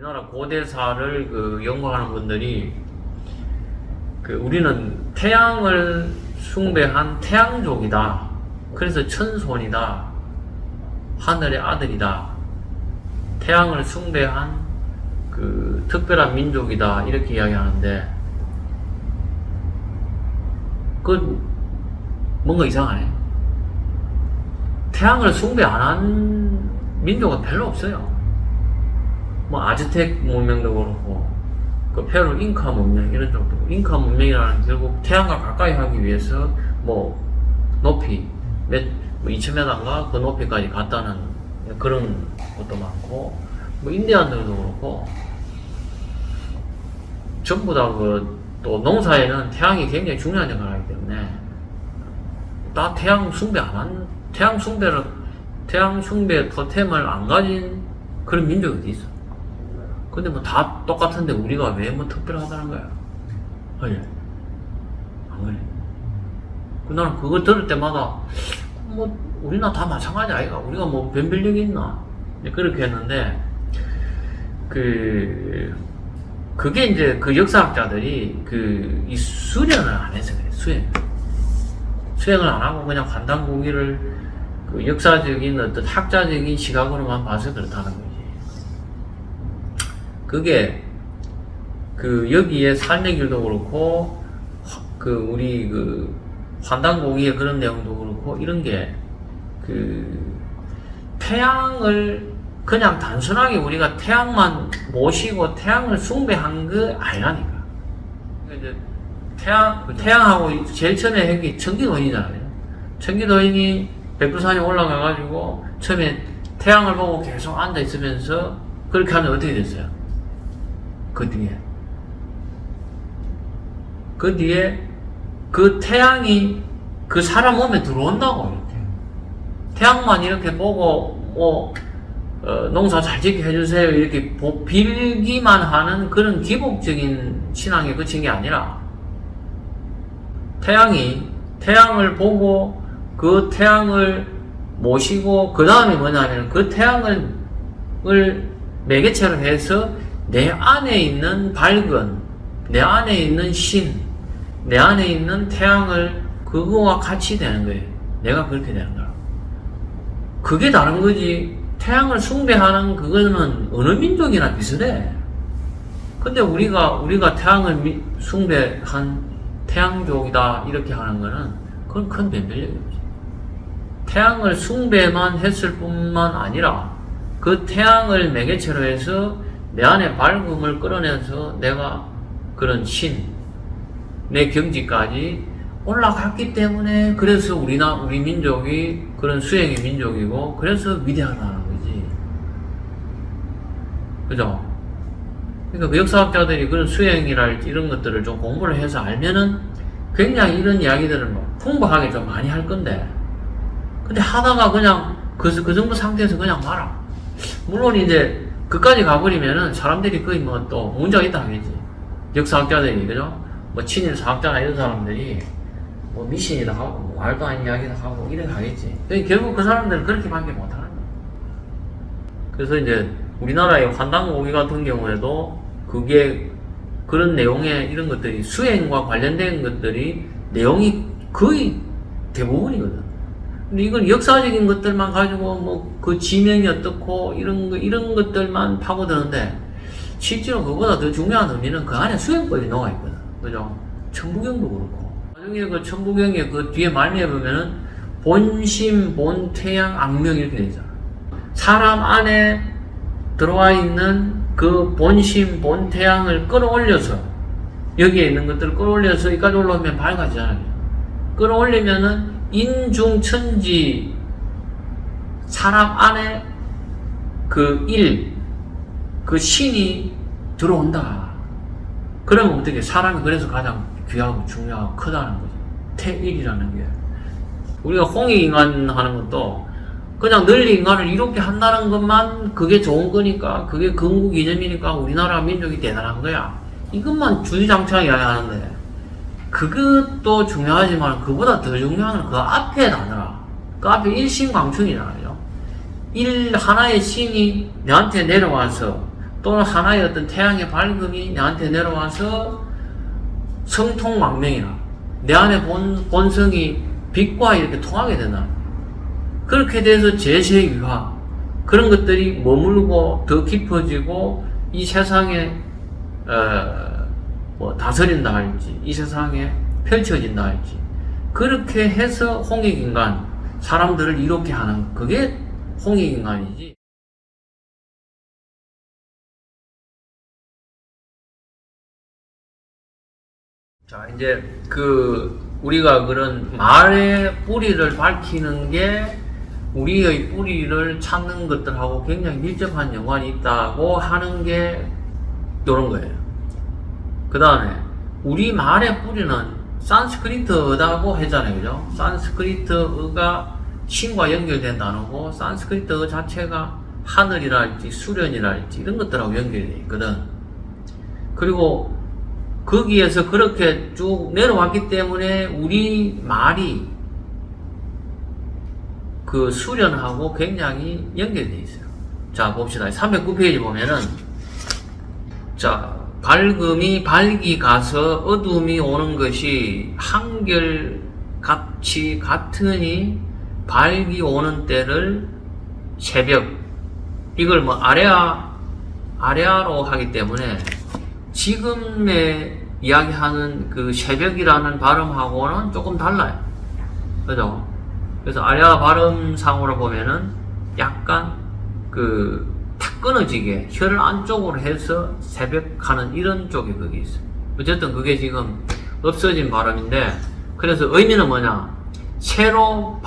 우리나라 고대사를 연구하는 분들이 우리는 태양을 숭배한 태양족이다. 그래서 천손이다. 하늘의 아들이다. 태양을 숭배한 특별한 민족이다. 이렇게 이야기하는데 뭔가 이상하네. 태양을 숭배 안 한 민족은 별로 없어요. 아즈텍 문명도 그렇고, 페루 잉카 문명 이런 정도. 잉카 문명이라는 결국 태양과 가까이 하기 위해서 높이 2000m인가 그 높이까지 갔다는 그런 것도 많고, 인디안들도 그렇고, 전부 다 또 농사에는 태양이 굉장히 중요한 역할을 하기 때문에 다 태양 숭배 안 한, 태양 숭배 토템을 안 가진 그런 민족이 어디 있어? 근데 다 똑같은데 우리가 왜 특별하다는 거야? 그래? 안 그래? 나는 그거 들을 때마다 우리나 다 마찬가지 아이가? 우리가 변별력이 있나? 그렇게 했는데 그게 이제 역사학자들이 이 수련을 안 해서 그래. 수행을 안 하고 그냥 환단고기를 역사적인 어떤 학자적인 시각으로만 봐서 그렇다는 거지. 그게 여기에 삶의 길도 그렇고 우리 환단고기의 그런 내용도 그렇고 이런 게 태양을 그냥 단순하게 우리가 태양만 모시고 태양을 숭배한 거 아니라니까. 이제 태양하고 제일 처음에 한 게 청기도인이잖아요. 청기도인이 백두산에 올라가가지고 처음에 태양을 보고 계속 앉아있으면서 그렇게 하면 어떻게 됐어요? 그 뒤에 그 태양이 그 사람 몸에 들어온다고 이렇게. 태양만 이렇게 보고 농사 잘 짓게 해주세요 이렇게 빌기만 하는 그런 기복적인 신앙에 그친 게 아니라 태양을 보고 그 태양을 모시고 그 다음에 뭐냐면 그 태양을 매개체로 해서 내 안에 있는 밝은, 내 안에 있는 신, 내 안에 있는 태양을 그거와 같이 되는 거예요. 내가 그렇게 되는 거야. 그게 다른 거지. 태양을 숭배하는 그거는 어느 민족이나 비슷해. 근데 우리가 태양을 숭배한 태양족이다 이렇게 하는 거는 그건 큰 변별력이 없지. 태양을 숭배만 했을 뿐만 아니라 그 태양을 매개체로 해서 내 안에 밝음을 끌어내서 내가 그런 내 경지까지 올라갔기 때문에 그래서 우리 민족이 그런 수행의 민족이고 그래서 위대하다는 거지. 그죠? 그러니까 역사학자들이 그런 수행이랄지 이런 것들을 좀 공부를 해서 알면은 굉장히 이런 이야기들을 풍부하게 좀 많이 할 건데, 근데 하다가 그냥 그 정도 상태에서 그냥 말아. 물론 이제 그까지 가버리면은 사람들이 거의 또 문제가 있다 하겠지. 역사학자들이, 그죠? 친일 사학자나 이런 사람들이 미신이다 하고 말도 아닌 이야기다 하고 이래 가겠지. 결국 그 사람들은 그렇게밖에 못하는 거야. 그래서 이제 우리나라의 환단고기 같은 경우에도 그런 내용의 이런 것들이 수행과 관련된 것들이 내용이 거의 대부분이거든. 근데 이건 역사적인 것들만 가지고 그 지명이 어떻고 이런 것들만 파고드는데 실제로 그보다 더 중요한 의미는 그 안에 수행법이 녹아있거든. 그죠? 천부경도 그렇고. 나중에 그 천부경의 그 뒤에 말미에 보면은 본심, 본태양, 악명 이렇게 되잖아. 사람 안에 들어와 있는 그 본심, 본태양을 끌어올려서 여기에 있는 것들을 끌어올려서 여기까지 올라오면 밝아지잖아요. 끌어올리면은 인중천지 사람 안에 그 신이 들어온다. 그러면 어떻게 사람이 그래서 가장 귀하고 중요하고 크다는 거죠. 태일이라는 게. 우리가 홍익인간 하는 것도 그냥 널리 인간을 이롭게 한다는 것만 그게 좋은 거니까 그게 건국 이념이니까 우리나라 민족이 대단한 거야. 이것만 주주장창 이야기하는데 그것도 중요하지만 그보다 더 중요한 건 그 앞에 나더라. 그 앞에 일신광춘이잖아요. 하나의 신이 내한테 내려와서 또는 하나의 어떤 태양의 밝음이 내한테 내려와서 성통망명이나 내 안에 본성이 빛과 이렇게 통하게 된다. 그렇게 돼서 제세유화 그런 것들이 머물고 더 깊어지고 이 세상에 뭐 다스린다 할지 이 세상에 펼쳐진다 할지 그렇게 해서 홍익인간 사람들을 이롭게 하는 그게 홍익인간이지. 자, 이제 우리가 그런 말의 뿌리를 밝히는 게 우리의 뿌리를 찾는 것들하고 굉장히 밀접한 연관이 있다고 하는 게 이런 거예요. 그 다음에 우리 말의 뿌리는 산스크리트어다고 했잖아요. 그죠? 산스크리트어가 신과 연결된 단어고 산스크리트어 자체가 하늘이랄지 수련이랄지 이런 것들하고 연결되어 있거든. 그리고 거기에서 그렇게 쭉 내려왔기 때문에 우리 말이 그 수련하고 굉장히 연결되어 있어요. 자, 봅시다. 309페이지 보면은, 자, 밝기 가서 어둠이 오는 것이 한결같이 같으니 밝기 오는 때를 새벽. 이걸 뭐 아래아로 하기 때문에 지금의 이야기하는 그 새벽이라는 발음하고는 조금 달라요. 그죠? 그래서 아래아 발음상으로 보면은 약간 탁 끊어지게 혀를 안쪽으로 해서 새벽하는 이런 쪽이 거기 있어요. 어쨌든 그게 지금 없어진 발음인데, 그래서 의미는 뭐냐? 새로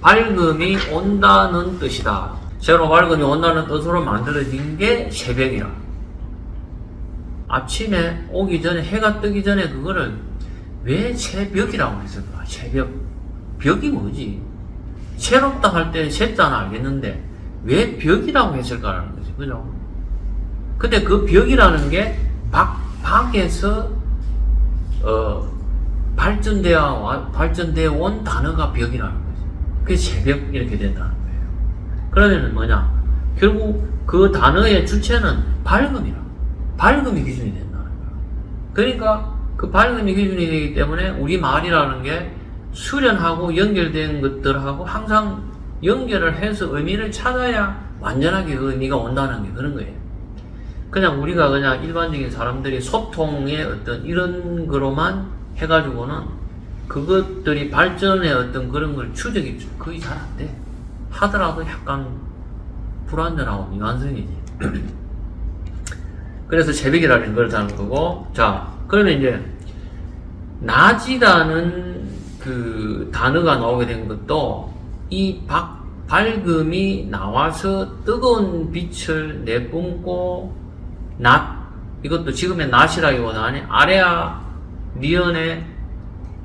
밝음이 온다는 뜻이다. 새로 밝음이 온다는 뜻으로 만들어진 게 새벽이라. 아침에 오기 전에, 해가 뜨기 전에 그거를 왜 새벽이라고 했을까? 새벽. 벽이 뭐지? 새롭다 할 때 새자는 알겠는데 왜 벽이라고 했을까라는 거지. 그죠? 근데 그 벽이라는 게 밖에서 발전되어 온 단어가 벽이라는 거지. 그게 새벽 이렇게 된다는 거예요. 그러면 뭐냐? 결국 그 단어의 주체는 밝음이라. 밝음이 기준이 된다는 거야. 그러니까 그 밝음이 기준이 되기 때문에 우리 말이라는 게 수련하고 연결된 것들하고 항상 연결을 해서 의미를 찾아야 완전하게 그 의미가 온다는 게 그런 거예요. 그냥 우리가 그냥 일반적인 사람들이 소통의 어떤 이런 거로만 해가지고는 그것들이 발전의 어떤 그런 걸 추적이 거의 잘 안 돼. 하더라도 약간 불완전하고 미완성이지. 그래서 새벽이라는 걸 다는 거고, 자, 그러면 이제 낮이라는 그 단어가 나오게 된 것도 이 밝음이 나와서 뜨거운 빛을 내뿜고 낮, 이것도 지금의 낮이라기보다는 아래아 리언의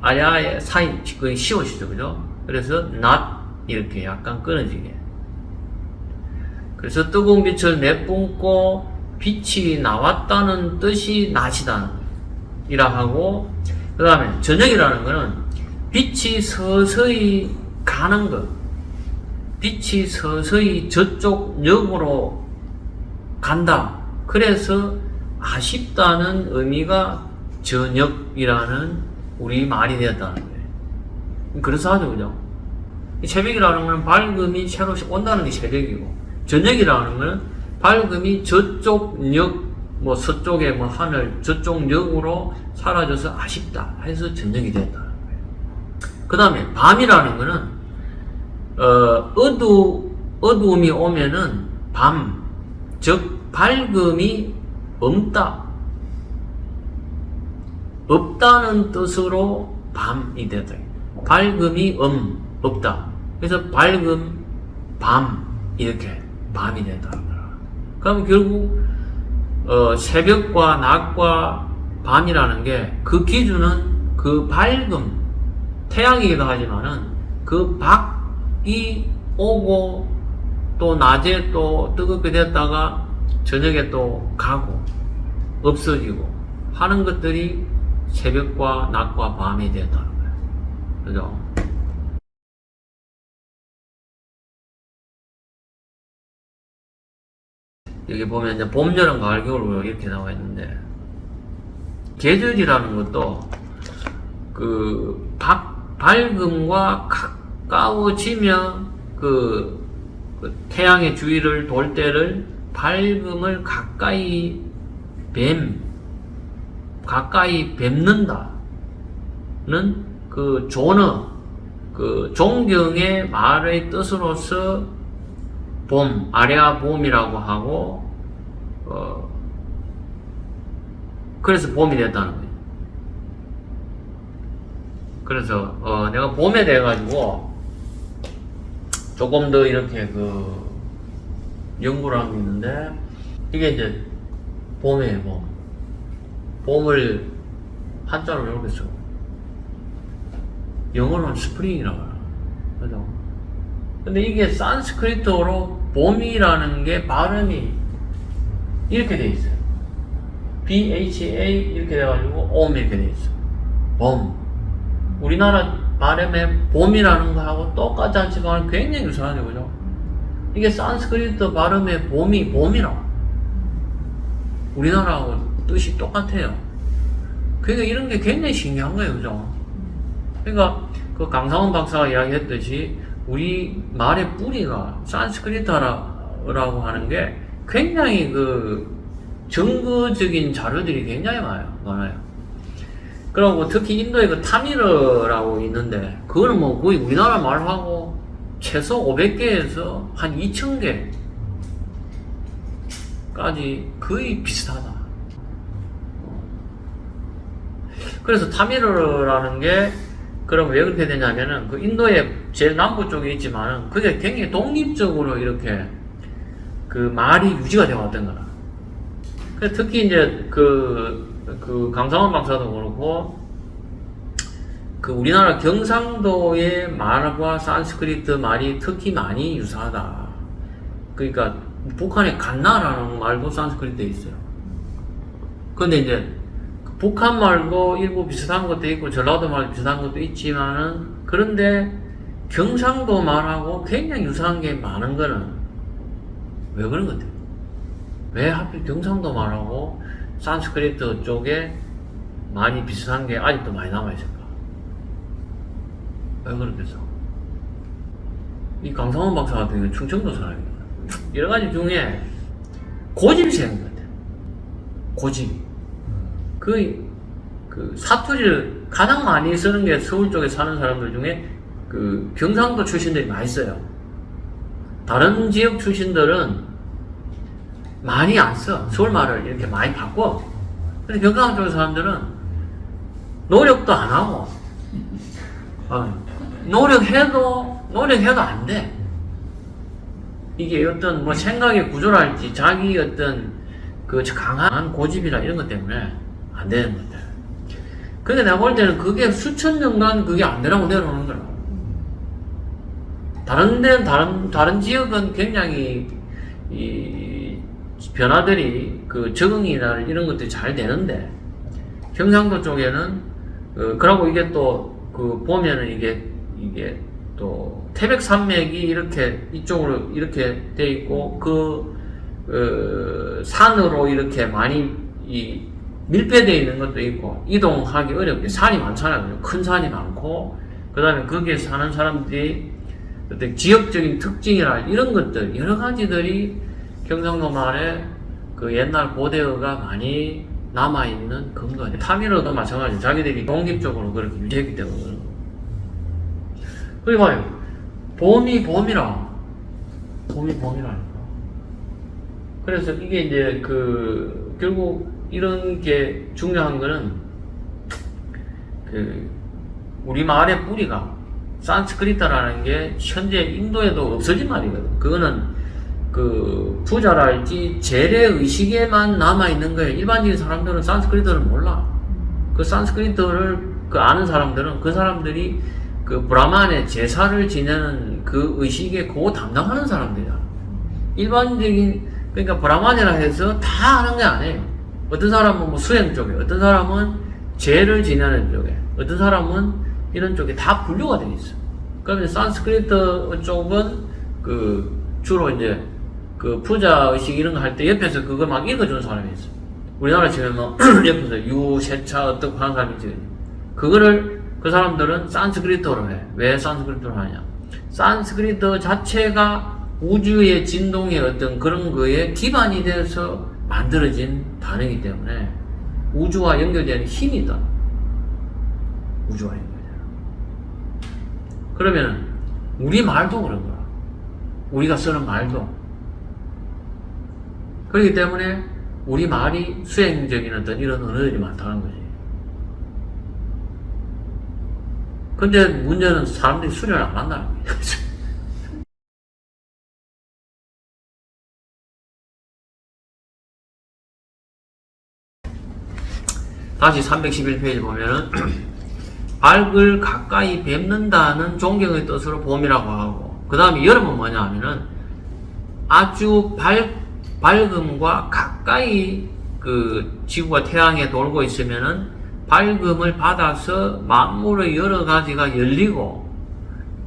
아래아의 사이 거의 시옷이죠. 그죠? 그래서 낮 이렇게 약간 끊어지게, 그래서 뜨거운 빛을 내뿜고 빛이 나왔다는 뜻이 낮이다 이라 하고, 그 다음에 저녁이라는 거는 빛이 서서히 가는 것, 빛이 서서히 저쪽 역으로 간다. 그래서 아쉽다는 의미가 저녁이라는 우리 말이 되었다는 거예요. 그래서 하죠, 그죠? 새벽이라는 거는 밝음이 새로 온다는 게 새벽이고, 저녁이라는 거는 밝음이 저쪽 역, 뭐 서쪽의 뭐 하늘, 저쪽 역으로 사라져서 아쉽다 해서 저녁이 되었다는 거예요. 그 다음에 밤이라는 거는 어두움이 오면은 밤, 즉 밝음이 없다는 뜻으로 밤이 되다. 밝음이 없다. 그래서 밝음, 밤 이렇게 밤이 된다는 거야. 그럼 결국 새벽과 낮과 밤이라는 게 그 기준은 그 밝음, 태양이기도 하지만은 그 밖이 오고 또 낮에 또 뜨겁게 됐다가 저녁에 또 가고 없어지고 하는 것들이 새벽과 낮과 밤이 된다는 거예요. 그죠? 여기 보면 이제 봄, 여름, 가을, 겨울 이렇게 나와 있는데, 계절이라는 것도 그 밝음과 가까워지면 그 태양의 주위를 돌 때를 밝음을 가까이 뵙는다는 그 존어, 그 존경의 말의 뜻으로서 봄, 아레아 봄이라고 하고, 그래서 봄이 됐다는 거예요. 그래서, 내가 봄에 대해가지고, 조금 더 이렇게 연구를 하고 있는데, 이게 이제, 봄이에요, 봄. 봄을 한자로 이렇게 써. 영어로는 스프링이라고 해요. 그죠? 근데 이게 산스크리트어로 봄이라는 게 발음이 이렇게 돼 있어요. BHA 이렇게 돼가지고 OM 이렇게 돼 있어요. 봄. 우리나라 발음에 봄이라는 거하고 똑같지 않지만 굉장히 유사하죠, 그죠? 이게 산스크리트 발음의 봄이라고. 우리나라하고 뜻이 똑같아요. 그러니까 이런 게 굉장히 신기한 거예요, 그죠? 그러니까 그 강상원 박사가 이야기했듯이 우리 말의 뿌리가 산스크리트어라고 하는 게 굉장히 증거적인 자료들이 굉장히 많아요. 그리고 특히 인도에 타미르라고 있는데, 그거는 뭐 거의 우리나라 말하고 최소 500개에서 한 2000개까지 거의 비슷하다. 그래서 타미르라는 게, 그럼 왜 그렇게 되냐면은, 인도의 제일 남부 쪽에 있지만은, 그게 굉장히 독립적으로 이렇게, 말이 유지가 되어 왔던 거라. 특히 이제, 강상원 박사도 그렇고, 우리나라 경상도의 말과 산스크리트 말이 특히 많이 유사하다. 그러니까, 북한의 갓나라는 말도 산스크리트에 있어요. 근데 이제, 북한 말도 일부 비슷한 것도 있고 전라도 말도 비슷한 것도 있지만은, 그런데 경상도 말하고 굉장히 유사한 게 많은 거는 왜 그런 것 같아요? 왜 하필 경상도 말하고 산스크리트 쪽에 많이 비슷한 게 아직도 많이 남아있을까? 왜 그렇겠어? 이 강상원 박사 같은 경우는 충청도 사람이에요. 여러 가지 중에 고집이 세는 것 같아요. 고집. 사투리를 가장 많이 쓰는 게 서울 쪽에 사는 사람들 중에 경상도 출신들이 많이 써요. 다른 지역 출신들은 많이 안 써. 서울 말을 이렇게 많이 바꿔. 근데 경상도 쪽 사람들은 노력도 안 하고, 노력해도 안 돼. 이게 어떤 생각의 구조랄지 자기 어떤 강한 고집이나 이런 것 때문에 안 되는 건데. 근데 내가 볼 때는 그게 수천 년간 그게 안 되라고 내려오는 거라. 다른 데는, 다른 지역은 굉장히 변화들이 적응이나 이런 것들이 잘 되는데, 경상도 쪽에는, 그러고 이게 또, 보면은 이게 또, 태백산맥이 이렇게 이쪽으로 이렇게 돼 있고, 산으로 이렇게 많이 밀폐되어 있는 것도 있고, 이동하기 어렵게 산이 많잖아요. 큰 산이 많고, 그 다음에 거기에 사는 사람들이 어떤 지역적인 특징이나 이런 것들, 여러 가지들이 경상도 말에 옛날 고대어가 많이 남아있는 근거예요. 타미르도 마찬가지예요. 자기들이 독립적으로 그렇게 유지했기 때문에. 그리고 봐요. 봄이라니까. 그래서 이게 이제 결국 이런 게 중요한 거는 우리 말의 뿌리가 산스크리트라는 게 현재 인도에도 없어진 말이거든. 그거는 부자랄지 재래 의식에만 남아있는 거예요. 일반적인 사람들은 산스크리트를 몰라. 산스크리트를 아는 사람들은 그 사람들이 브라만의 제사를 지내는 의식에 그거 담당하는 사람들이야. 일반적인, 그러니까 브라만이라 해서 다 아는 게 아니에요. 어떤 사람은 수행 쪽에, 어떤 사람은 제를 지내는 쪽에, 어떤 사람은 이런 쪽에 다 분류가 되어 있어. 그러면 산스크리트 쪽은 주로 이제 그 부자의식 이런 거 할 때 옆에서 그걸 막 읽어주는 사람이 있어. 우리나라 치면 뭐 옆에서 유세차 어떻게 하는 사람이 있지. 그거를 그 사람들은 산스크리트어로 해. 왜 산스크리트어로 하냐? 산스크리트 자체가 우주의 진동의 어떤 그런 거에 기반이 돼서 만들어진 단어이기 때문에 우주와 연결되는 힘이 있다. 우주와 연결되는. 그러면 우리 말도 그런 거야. 우리가 쓰는 말도. 그렇기 때문에 우리 말이 수행적인 어떤 이런 언어들이 많다는 거지. 근데 문제는 사람들이 수련을 안 한다는 거야. 다시 311페이지 보면은 밝을 가까이 뵙는다는 존경의 뜻으로 봄이라고 하고, 그 다음에 여름은 뭐냐 하면은 아주 밝음과 가까이 그 지구가 태양에 돌고 있으면은 밝음을 받아서 만물의 여러 가지가 열리고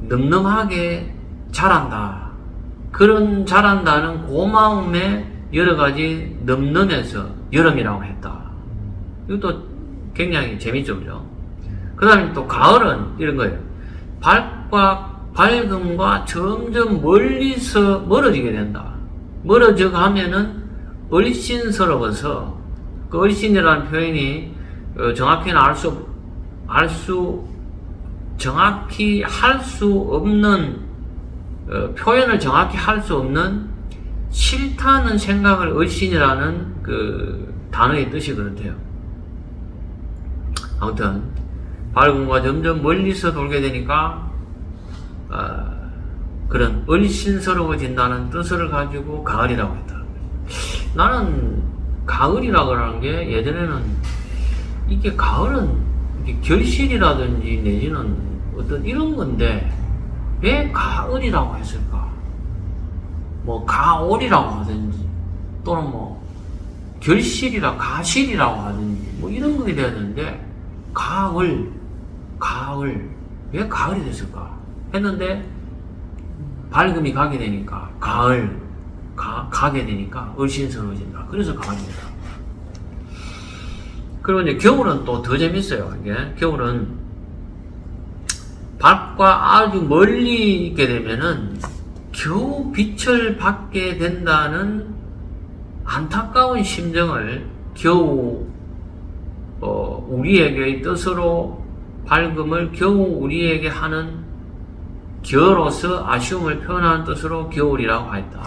늠름하게 자란다. 그런 자란다는 고마움에 여러 가지 늠름해서 여름이라고 했다. 이것도 굉장히 재밌죠, 그죠? 그 다음에 또 가을은 이런 거예요. 밝음과 점점 멀어지게 된다. 멀어져 가면은 얼씬스러워서, 그 얼씬이라는 표현이 정확히 정확히 할 수 없는, 표현을 정확히 할 수 없는 싫다는 생각을 얼씬이라는 그 단어의 뜻이 그렇대요. 아무튼 밝음과 점점 멀리서 돌게 되니까 그런 얼씬스러워진다는 뜻을 가지고 가을이라고 했다. 나는 가을이라고 하는 게 예전에는 이게 가을은 이게 결실이라든지 내지는 어떤 이런 건데 왜 가을이라고 했을까? 뭐 가올이라고 하든지 또는 뭐 가실이라고 하든지 뭐 이런 것이 돼야 되는데 가을 왜 가을이 됐을까 했는데 밝음이 가게 되니까 가게 되니까 얼씬스러워진다. 그래서 가을입니다. 그리고 이제 겨울은 또 더 재밌어요. 이게 겨울은 밖과 아주 멀리 있게 되면은 겨우 빛을 받게 된다는 안타까운 심정을 겨우 우리에게의 뜻으로 밝음을 겨우 우리에게 하는 겨로서 아쉬움을 표현하는 뜻으로 겨울이라고 했다.